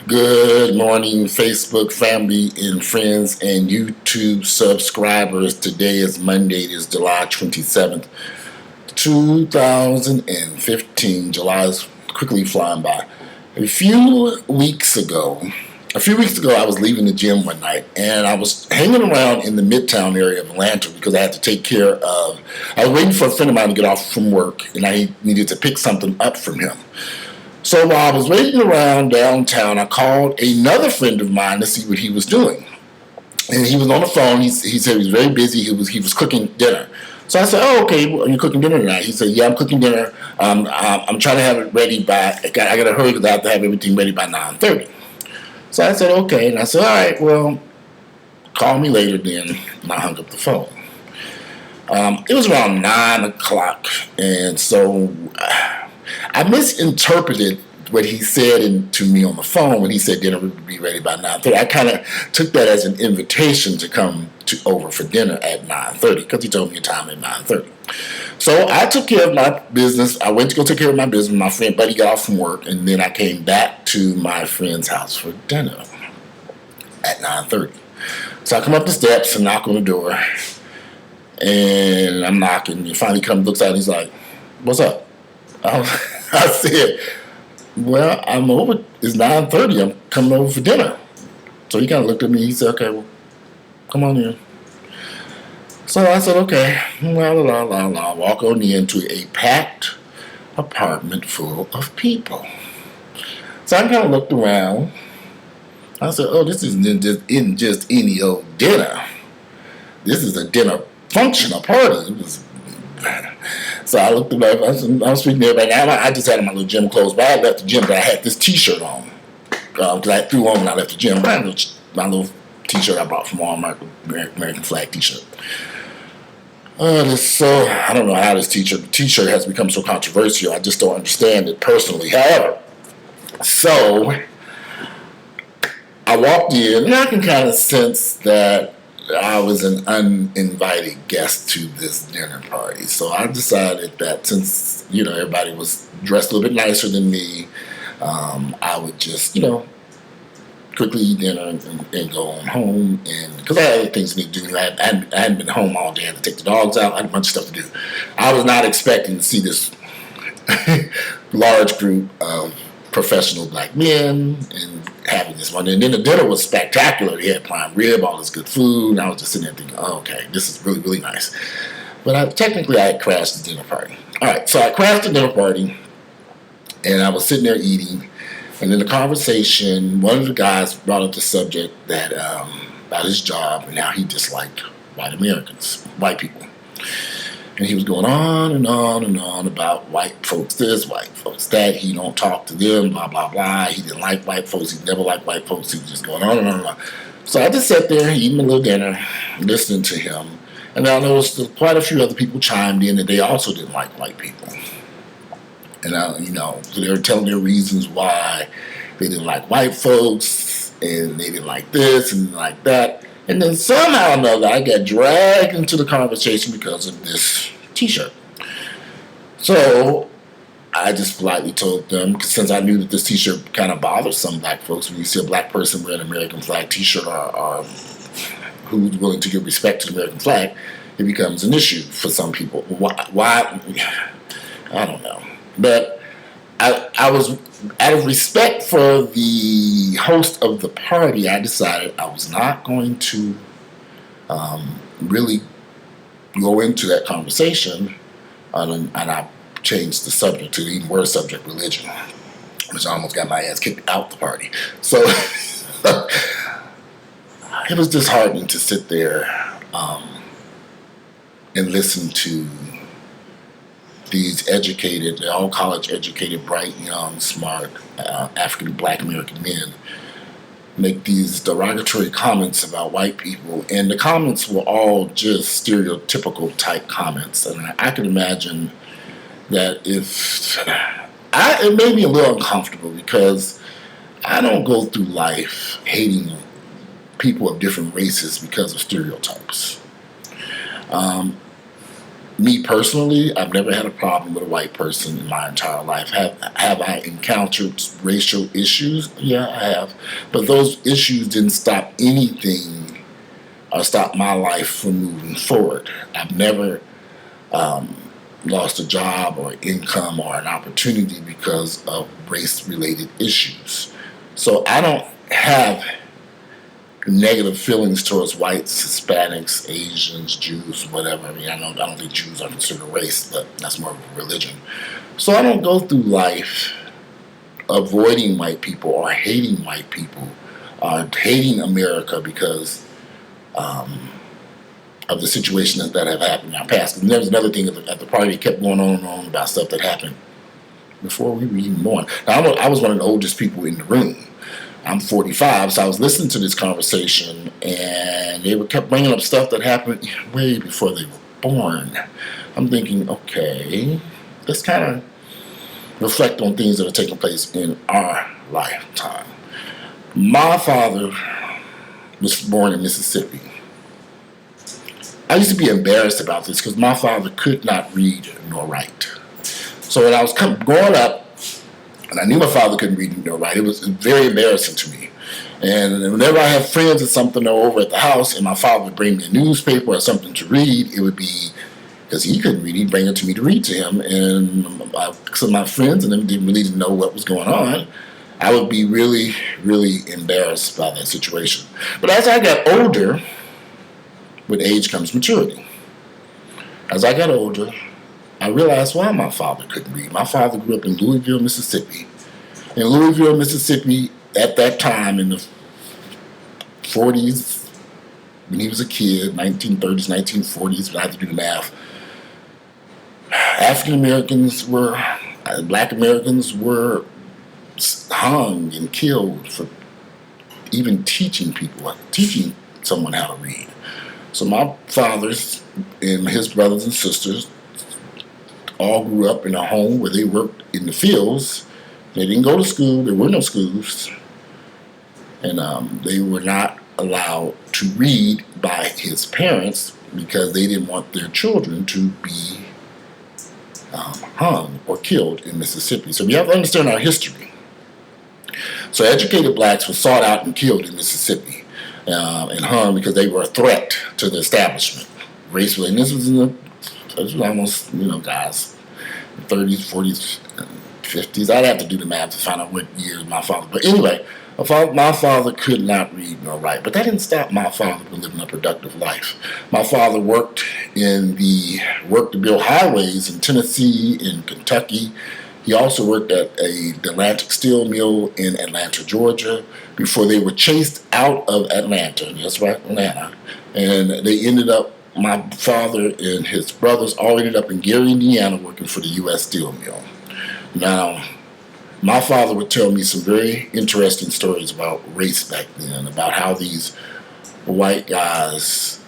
Good morning, Facebook family and friends and YouTube subscribers. Today is Monday. It is July 27th, 2015. July is quickly flying by. A few weeks ago, I was leaving the gym one night, and I was hanging around in the Midtown area of Atlanta because I had to take care of. I was waiting for a friend of mine to get off from work, and I needed to pick something up from him. So while I was waiting around downtown, I called another friend of mine to see what he was doing. And he was on the phone. He said he was very busy. He was cooking dinner. So I said, "Oh, okay. Well, are you cooking dinner tonight?" He said, "Yeah, I'm cooking dinner. I'm trying to have it ready by. I got to hurry because I have to have everything ready by 9:30." So I said, "Okay." And I said, "All right. Well, call me later then." And I hung up the phone. It was around 9 o'clock, and so I misinterpreted what he said to me on the phone when he said dinner would be ready by 9:30. I kind of took that as an invitation to come over for dinner at 9:30 because he told me a time at 9:30. So I took care of my business. I went to go take care of my business. My friend Buddy got off from work, and then I came back to my friend's house for dinner at 9:30. So I come up the steps and knock on the door, and I'm knocking. He finally comes, looks out, and he's like, "What's up?" I said, "Well, I'm over. It's 9:30. I'm coming over for dinner." So he kind of looked at me. He said, "Okay, well, come on in." So I said, "Okay." Walk on into a packed apartment full of people. So I kind of looked around. I said, "Oh, this isn't just any old dinner. This is a dinner function, a party." So I looked at I was speaking to everybody. I just had my little gym clothes, but I had left the gym, but I had this T-shirt on. Because I threw on when I left the gym. I had my little T-shirt I bought from Walmart, American flag T-shirt. I don't know how this T-shirt has become so controversial. I just don't understand it personally. However, so I walked in, and I can kind of sense that I was an uninvited guest to this dinner party. So I decided that since, everybody was dressed a little bit nicer than me, I would just, quickly eat dinner and go on home. And because I had other things to do. I hadn't been home all day. I had to take the dogs out. I had a bunch of stuff to do. I was not expecting to see this large group of professional black men and having this one. And then the dinner was spectacular. They had prime rib, all this good food, and I was just sitting there thinking, "Oh, okay, this is really, really nice." But I had crashed the dinner party. All right, so I crashed the dinner party, and I was sitting there eating, and in the conversation, one of the guys brought up the subject that about his job and how he disliked white people. And he was going on and on and on about white folks this, white folks that. He don't talk to them, blah, blah, blah. He didn't like white folks. He never liked white folks. He was just going on and on and on. So I just sat there eating my little dinner, listening to him. And I noticed that quite a few other people chimed in that they also didn't like white people. And, so they were telling their reasons why they didn't like white folks, and they didn't like this and like that. And then somehow or another, I got dragged into the conversation because of this T-shirt. So I just politely told them, because since I knew that this T-shirt kind of bothers some black folks, when you see a black person wearing an American flag T-shirt or who's willing to give respect to the American flag, it becomes an issue for some people. Why? I don't know. But I was, out of respect for the host of the party, I decided I was not going to really go into that conversation, and I changed the subject to the even worse subject, religion, which I almost got my ass kicked out the party. So it was disheartening to sit there and listen to these educated, they're all college educated, bright, young, smart, African black American men make these derogatory comments about white people. And the comments were all just stereotypical type comments. And I can imagine that it made me a little uncomfortable because I don't go through life hating people of different races because of stereotypes. Me personally, I've never had a problem with a white person in my entire life. Have I encountered racial issues? Yeah, I have. But those issues didn't stop anything or stop my life from moving forward. I've never lost a job or income or an opportunity because of race-related issues. So I don't have negative feelings towards whites, Hispanics, Asians, Jews, whatever. I mean, I don't think Jews are considered a race, but that's more of a religion. So I don't go through life avoiding white people or hating white people or hating America because of the situations that have happened in our past. And there was another thing at the party that kept going on and on about stuff that happened before we were even born. Now, I was one of the oldest people in the room. I'm 45, so I was listening to this conversation, and they kept bringing up stuff that happened way before they were born. I'm thinking, okay, let's kind of reflect on things that are taking place in our lifetime. My father was born in Mississippi. I used to be embarrassed about this because my father could not read nor write. So when I was growing up, and I knew my father couldn't read nor write, it was very embarrassing to me. And whenever I had friends or something over at the house, and my father would bring me a newspaper or something to read, it would be because he couldn't read. He'd bring it to me to read to him, and some of my friends and them didn't really know what was going on. I would be really, really embarrassed by that situation. But as I got older, with age comes maturity. As I got older, I realized why my father couldn't read. My father grew up in Louisville, Mississippi. In Louisville, Mississippi, at that time in the 40s, when he was a kid, 1930s, 1940s, I have to do the math, Black Americans were hung and killed for even teaching someone how to read. So my fathers and his brothers and sisters all grew up in a home where they worked in the fields. They didn't go to school. There were no schools. And they were not allowed to read by his parents because they didn't want their children to be hung or killed in Mississippi. So we have to understand our history. So educated blacks were sought out and killed in Mississippi and hung because they were a threat to the establishment. Race-related. And this was almost, guys, 30s, 40s, 50s. I'd have to do the math to find out what year my father. But anyway, my father could not read nor write. But that didn't stop my father from living a productive life. My father worked to build highways in Tennessee, in Kentucky. He also worked at the Atlantic Steel Mill in Atlanta, Georgia, before they were chased out of Atlanta. That's right, Atlanta. And my father and his brothers all ended up in Gary, Indiana, working for the U.S. Steel Mill. Now, my father would tell me some very interesting stories about race back then, about how these white guys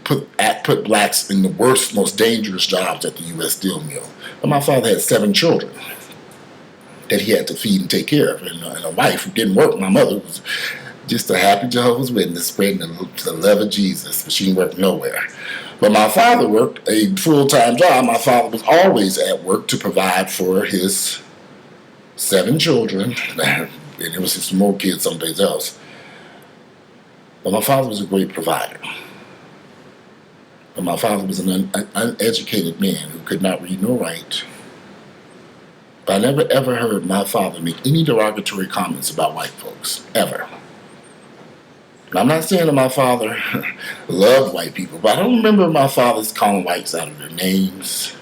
put blacks in the worst, most dangerous jobs at the U.S. Steel Mill. But my father had 7 children that he had to feed and take care of, and a wife who didn't work. My mother was just a happy Jehovah's Witness, spreading the love of Jesus, but she didn't work nowhere. But my father worked a full-time job. My father was always at work to provide for his 7 children, and there was some more kids someplace else. But my father was a great provider. But my father was an uneducated man who could not read nor write. But I never ever heard my father make any derogatory comments about white folks, ever. Now, I'm not saying that my father loved white people, but I don't remember my father's calling whites out of their names.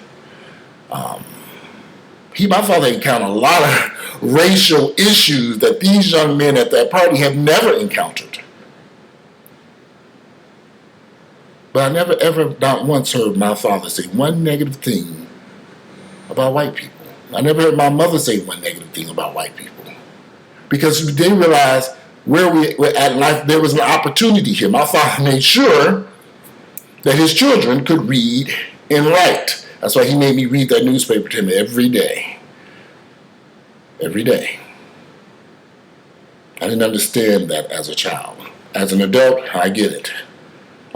My father encountered a lot of racial issues that these young men at that party have never encountered. But I never ever, not once, heard my father say one negative thing about white people. I never heard my mother say one negative thing about white people. Because they realized where we were at in life, there was an opportunity here. My father made sure that his children could read and write. That's why he made me read that newspaper to him every day. Every day. I didn't understand that as a child. As an adult, I get it.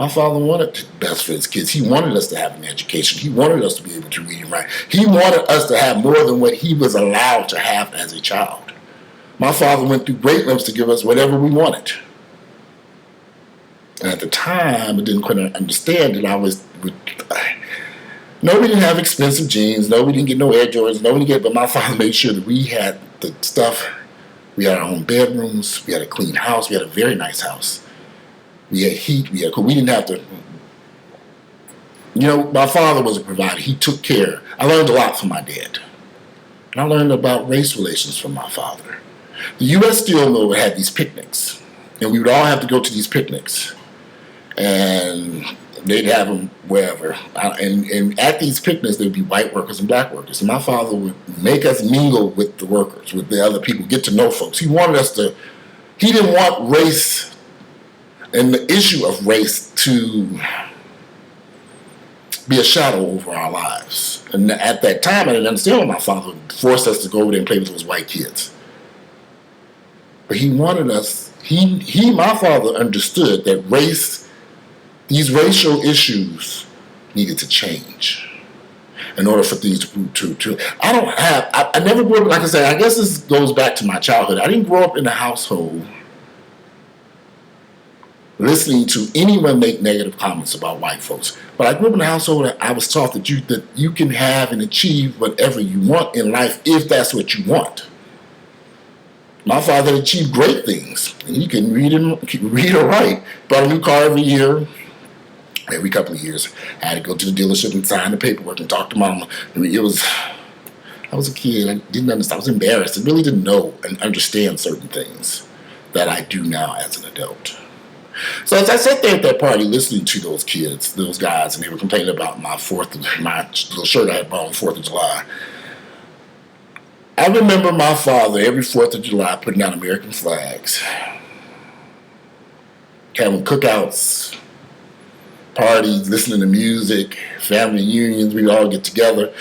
My father wanted the best for his kids. He wanted us to have an education. He wanted us to be able to read and write. He wanted us to have more than what he was allowed to have as a child. My father went through great lengths to give us whatever we wanted. And at the time, I didn't quite understand that nobody didn't have expensive jeans. Nobody didn't get no Air Jordans. But my father made sure that we had the stuff. We had our own bedrooms. We had a clean house. We had a very nice house. We had heat. We didn't have to. My father was a provider. He took care. I learned a lot from my dad. And I learned about race relations from my father. The U.S. Steel Mill would have these picnics. And we would all have to go to these picnics. And they'd have them wherever. And at these picnics, there would be white workers and black workers. And my father would make us mingle with the workers, with the other people, get to know folks. He didn't want race and the issue of race to be a shadow over our lives. And at that time, I didn't understand why my father forced us to go over there and play with those white kids. But he wanted us, my father understood that these racial issues needed to change in order for things to I never grew up, like I said, I guess this goes back to my childhood. I didn't grow up in a household listening to anyone make negative comments about white folks. But I grew up in a household that I was taught that you can have and achieve whatever you want in life if that's what you want. My father achieved great things, and he can read or write. Bought a new car every couple of years. I had to go to the dealership and sign the paperwork and talk to mama. I was a kid. I didn't understand. I was embarrassed. I really didn't know and understand certain things that I do now as an adult. So as I sat there at that party listening to those kids, those guys, and they were complaining about my little shirt I had bought on 4th of July, I remember my father every 4th of July putting out American flags, having cookouts, parties, listening to music, family reunions. We all get together.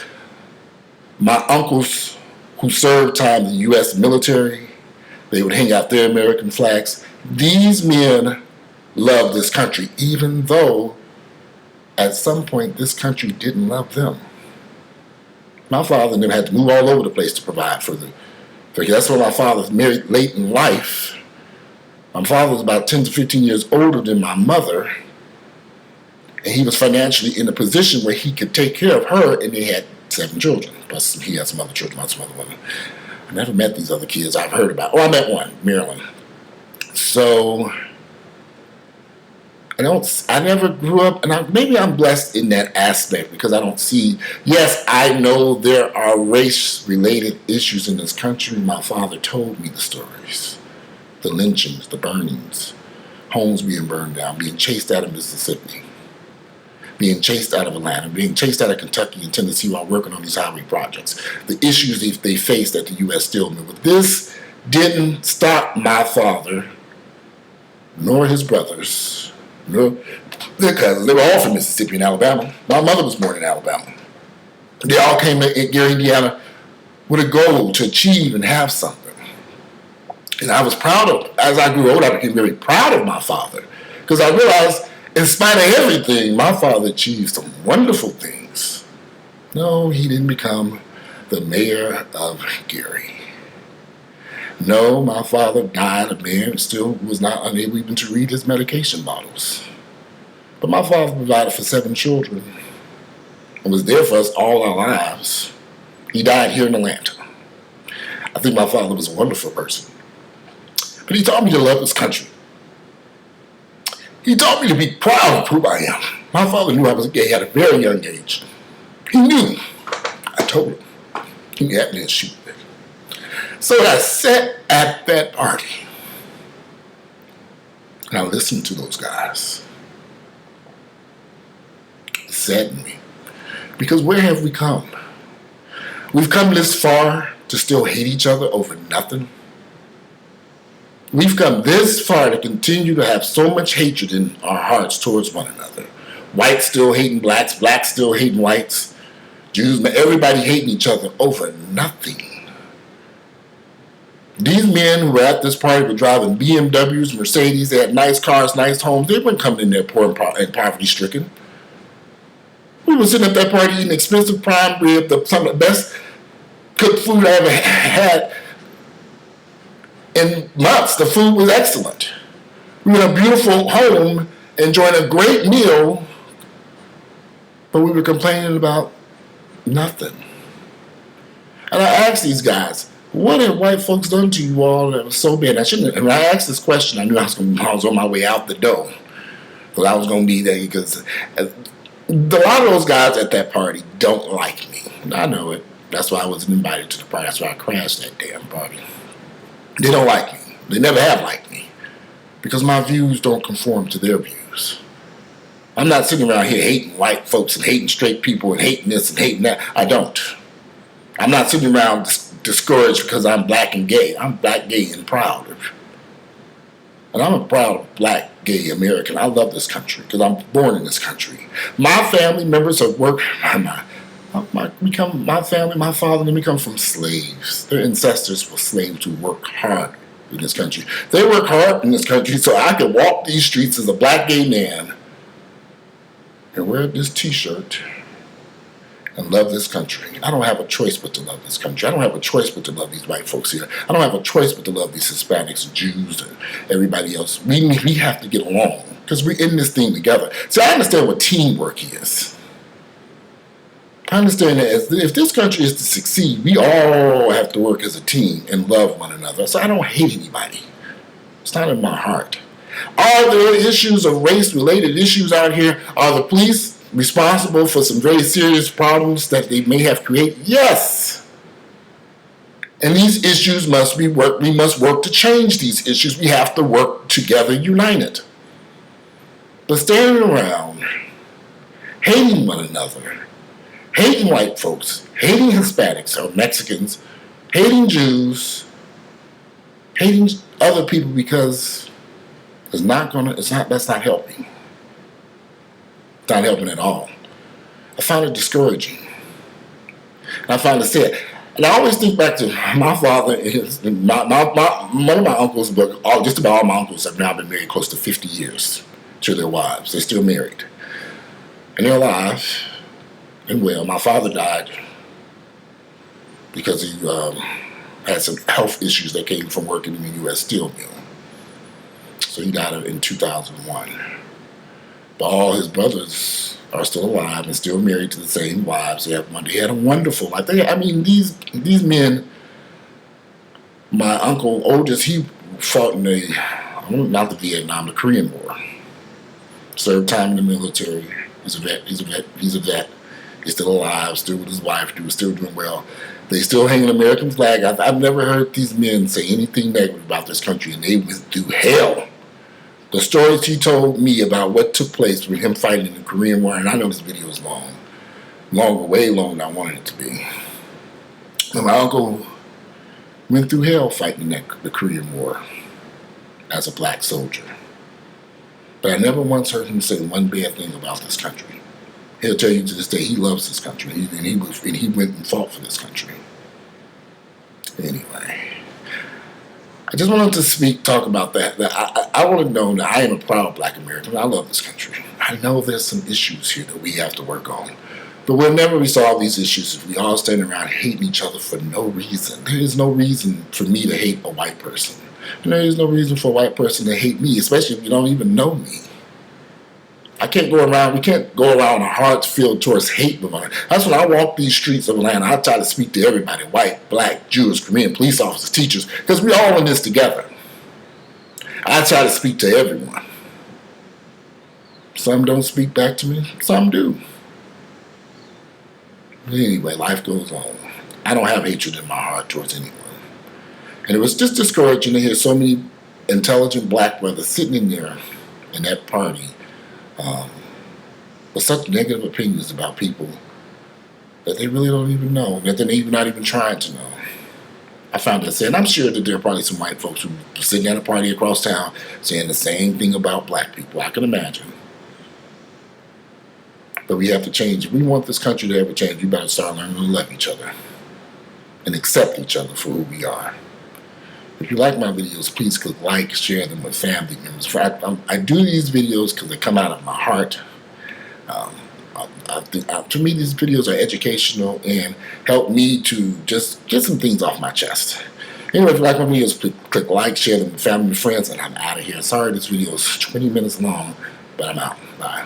My uncles who served time in the U.S. military, they would hang out their American flags. These men loved this country, even though at some point this country didn't love them. My father and them had to move all over the place to provide for them. That's why my father was married late in life. My father was about 10 to 15 years older than my mother, and he was financially in a position where he could take care of her, and they had 7 children. Plus he had some other children, some other women. I never met these other kids I've heard about. I met one, Marilyn. So I never grew up, and maybe I'm blessed in that aspect because I don't see, yes, I know there are race-related issues in this country. My father told me the stories. The lynchings, the burnings, homes being burned down, being chased out of Mississippi, being chased out of Atlanta, being chased out of Kentucky and Tennessee while working on these highway projects. The issues they faced at the U.S. Steel Mill. But this didn't stop my father, nor his brothers, no, their cousins. They were all from Mississippi and Alabama. My mother was born in Alabama. They all came to Gary, Indiana with a goal to achieve and have something. And I was as I grew older, I became very proud of my father because I realized, in spite of everything, my father achieved some wonderful things. No, he didn't become the mayor of Gary. No, my father died of man and still was not unable even to read his medication bottles. But my father provided for 7 children and was there for us all our lives. He died here in Atlanta. I think my father was a wonderful person. But he taught me to love this country. He taught me to be proud of who I am. My father knew I was gay at a very young age. He knew. I told him. He had me in shoot. So I sat at that party and I listened to those guys. It saddened me. Because where have we come? We've come this far to still hate each other over nothing. We've come this far to continue to have so much hatred in our hearts towards one another. Whites still hating blacks, blacks still hating whites, Jews, everybody hating each other over nothing. These men who were at this party were driving BMWs, Mercedes. They had nice cars, nice homes. They weren't coming in there poor and poverty-stricken. We were sitting at that party eating expensive prime rib, some of the best cooked food I ever had in months. The food was excellent. We were in a beautiful home, enjoying a great meal, but we were complaining about nothing. And I asked these guys, what have white folks done to you all that was so bad? I shouldn't. And when I asked this question, I knew I was on my way out the door, because I was going to be there. Because a lot of those guys at that party don't like me. And I know it. That's why I wasn't invited to the party. That's why I crashed that damn party. They don't like me. They never have liked me, because my views don't conform to their views. I'm not sitting around here hating white folks and hating straight people and hating this and hating that. I don't. I'm not sitting around discouraged because I'm black and gay. I'm black, gay, and proud. And I'm a proud black, gay American. I love this country because I'm born in this country. My family members have worked. My family, my father, and them come from slaves. Their ancestors were slaves who worked hard in this country. They work hard in this country so I could walk these streets as a black gay man and wear this T-shirt and love this country. I don't have a choice but to love this country. I don't have a choice but to love these white folks here. I don't have a choice but to love these Hispanics and Jews and everybody else. We have to get along because we're in this thing together. So I understand what teamwork is. I understand that if this country is to succeed, we all have to work as a team and love one another. So I don't hate anybody. It's not in my heart. Are there issues of race-related issues out here? Are the police responsible for some very serious problems that they may have created? Yes. And these issues must be worked. We must work to change these issues. We have to work together, united. But standing around, hating one another, hating white folks, hating Hispanics or Mexicans, hating Jews, hating other people because that's not helping. It's not helping at all. I found it discouraging. I found it sad. And I always think back to my father and one of my uncles, but just about all my uncles have now been married close to 50 years to their wives. They're still married. And they're alive and well. My father died because he had some health issues that came from working in the U.S. steel mill. So he died in 2001. But all his brothers are still alive and still married to the same wives. They had a wonderful life. These men, my uncle, oldest, he fought in not the Vietnam, the Korean War. Served time in the military. He's a vet. He's still alive, still with his wife, still doing well. They still hang an American flag. I've never heard these men say anything negative about this country, and they went through hell. The stories he told me about what took place with him fighting in the Korean War, and I know this video is long, way longer than I wanted it to be. And my uncle went through hell fighting the Korean War as a black soldier. But I never once heard him say one bad thing about this country. He'll tell you to this day he loves this country, and he went and fought for this country. Anyway. I just wanted to talk about that. I want to know that I am a proud black American. I love this country. I know there's some issues here that we have to work on. But we'll never resolve these issues if we all stand around hating each other for no reason. There is no reason for me to hate a white person. And there is no reason for a white person to hate me, especially if you don't even know me. We can't go around our hearts filled towards hate. That's when I walk these streets of Atlanta. I try to speak to everybody, white, black, Jewish, Korean, police officers, teachers, because we're all in this together. I try to speak to everyone. Some don't speak back to me, some do. But anyway, life goes on. I don't have hatred in my heart towards anyone. And it was just discouraging to hear so many intelligent black brothers sitting in there in that party with such negative opinions about people that they really don't even know, that they're not even trying to know. I found that sad. And I'm sure that there are probably some white folks who are sitting at a party across town saying the same thing about black people. I can imagine. But we have to change. If we want this country to ever change, we better start learning to love each other and accept each other for who we are. If you like my videos, please click like, share them with family members. I do these videos because they come out of my heart. To me, these videos are educational and help me to just get some things off my chest. Anyway, if you like my videos, click like, share them with family and friends, and I'm out of here. Sorry this video is 20 minutes long, but I'm out. Bye.